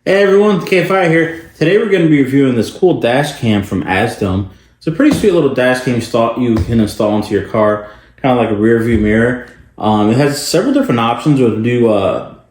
Hey everyone, KFI here. Today we're going to be reviewing this cool dash cam from AZDOME. It's a pretty sweet little dash cam you can install into your car, kind of like a rear view mirror. It has several different options. It'll do a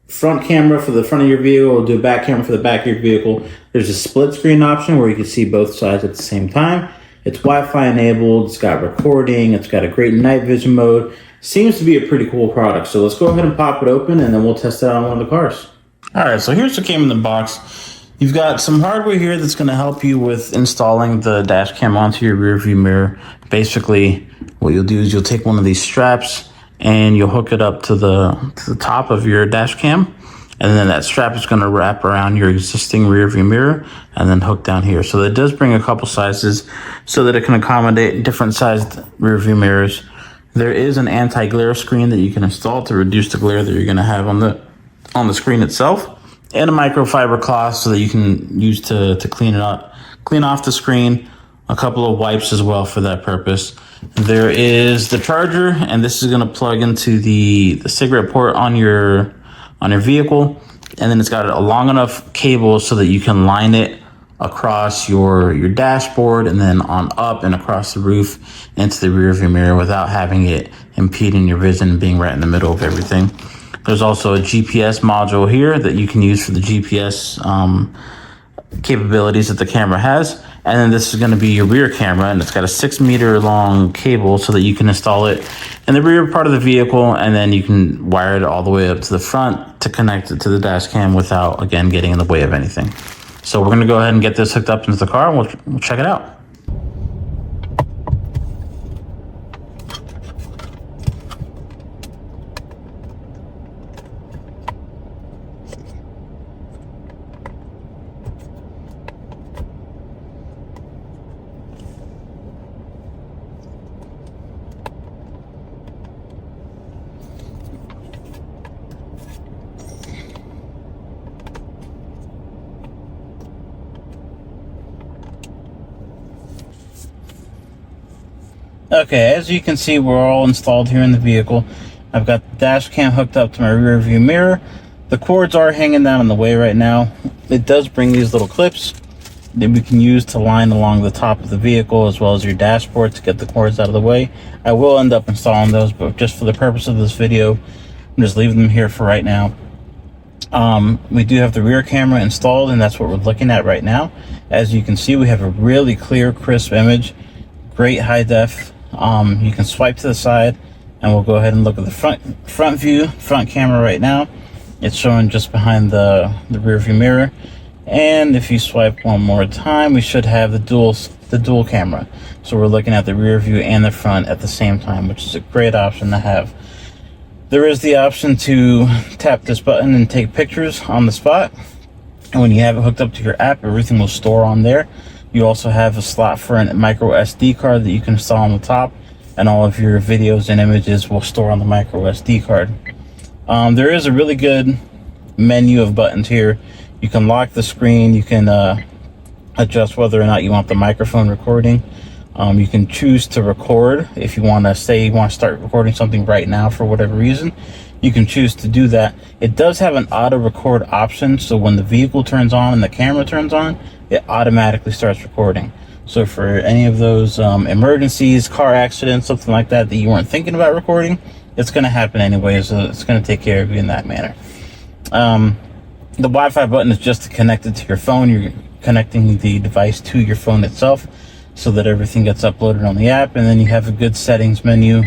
front camera for the front of your vehicle, it'll do a back camera for the back of your vehicle. There's a split screen option where you can see both sides at the same time. It's Wi-Fi enabled, it's got recording, it's got a great night vision mode. Seems to be a pretty cool product. So let's go ahead and pop it open and then we'll test it out on one of the cars. All right, so here's what came in the box. You've got some hardware here that's going to help you with installing the dash cam onto your rear view mirror. Basically, what you'll do is you'll take one of these straps and you'll hook it up to the top of your dash cam. And then that strap is going to wrap around your existing rear view mirror and then hook down here. So it does bring a couple sizes so that it can accommodate different sized rear view mirrors. There is an anti-glare screen that you can install to reduce the glare that you're going to have on the screen itself, and a microfiber cloth so that you can use to clean off the screen. A couple of wipes as well for that purpose. There is the charger, and this is going to plug into the cigarette port on your vehicle, and then it's got a long enough cable so that you can line it across your dashboard and then on up and across the roof into the rear view mirror without having it impeding your vision and being right in the middle of everything. There's also a GPS module here that you can use for the GPS capabilities that the camera has. And then this is going to be your rear camera, and it's got a 6-meter long cable so that you can install it in the rear part of the vehicle, and then you can wire it all the way up to the front to connect it to the dash cam without, again, getting in the way of anything. So we're going to go ahead and get this hooked up into the car, and we'll check it out. Okay, as you can see, we're all installed here in the vehicle. I've got the dash cam hooked up to my rear view mirror. The cords are hanging down in the way right now. It does bring these little clips that we can use to line along the top of the vehicle as well as your dashboard to get the cords out of the way. I will end up installing those, but just for the purpose of this video, I'm just leaving them here for right now. We do have the rear camera installed, and that's what we're looking at right now. As you can see, we have a really clear, crisp image, great high def. You can swipe to the side, and we'll go ahead and look at the front camera right now. It's showing just behind the rear view mirror. And if you swipe one more time, we should have the dual camera. So we're looking at the rear view and the front at the same time, which is a great option to have. There is the option to tap this button and take pictures on the spot. And when you have it hooked up to your app, everything will store on there. You also have a slot for a micro SD card that you can install on the top, and all of your videos and images will store on the micro SD card. There is a really good menu of buttons here. You can lock the screen, you can adjust whether or not you want the microphone recording. You can choose to record if you want to start recording something right now for whatever reason. You can choose to do that. It does have an auto record option, so when the vehicle turns on and the camera turns on, it automatically starts recording. So for any of those emergencies, car accidents, something like that you weren't thinking about recording, it's going to happen anyway, so it's going to take care of you in that manner. The Wi-Fi button is just to connect it to your phone. You're connecting the device to your phone itself so that everything gets uploaded on the app, and then you have a good settings menu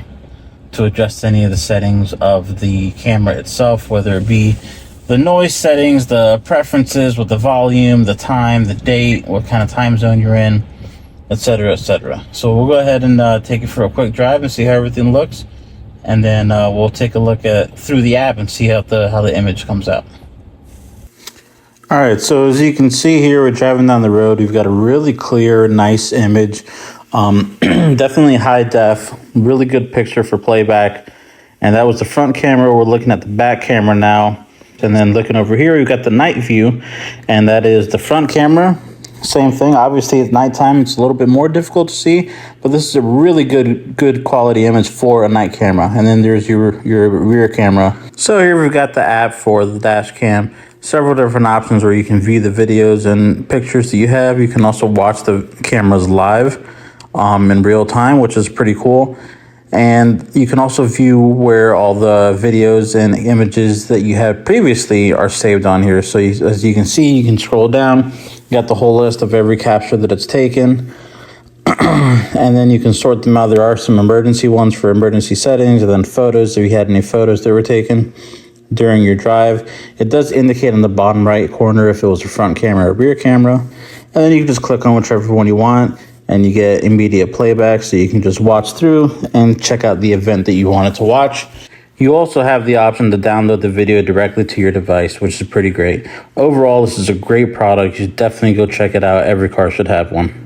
to adjust any of the settings of the camera itself, whether it be the noise settings, the preferences with the volume, the time, the date, what kind of time zone you're in, etc., etc. So we'll go ahead and take it for a quick drive and see how everything looks, and then we'll take a look at through the app and see how the image comes out. All right, so as you can see here, we're driving down the road. We've got a really clear, nice image. Definitely high def, really good picture for playback. And that was the front camera. We're looking at the back camera now. And then looking over here, we've got the night view, and that is the front camera. Same thing. Obviously, it's nighttime. It's a little bit more difficult to see, but this is a really good quality image for a night camera. And then there's your rear camera. So here we've got the app for the dash cam. several different options where you can view the videos and pictures that you have. You can also watch the cameras live in real time, which is pretty cool. And you can also view where all the videos and images that you had previously are saved on here. So as you can see, you can scroll down, you got the whole list of every capture that it's taken. And then you can sort them out. There are some emergency ones for emergency settings, and then photos, if you had any photos that were taken during your drive. It does indicate in the bottom right corner if it was a front camera or rear camera. And then you can just click on whichever one you want, and you get immediate playback, so you can just watch through and check out the event that you wanted to watch. You also have the option to download the video directly to your device, which is pretty great. Overall, this is a great product. You should definitely go check it out. Every car should have one.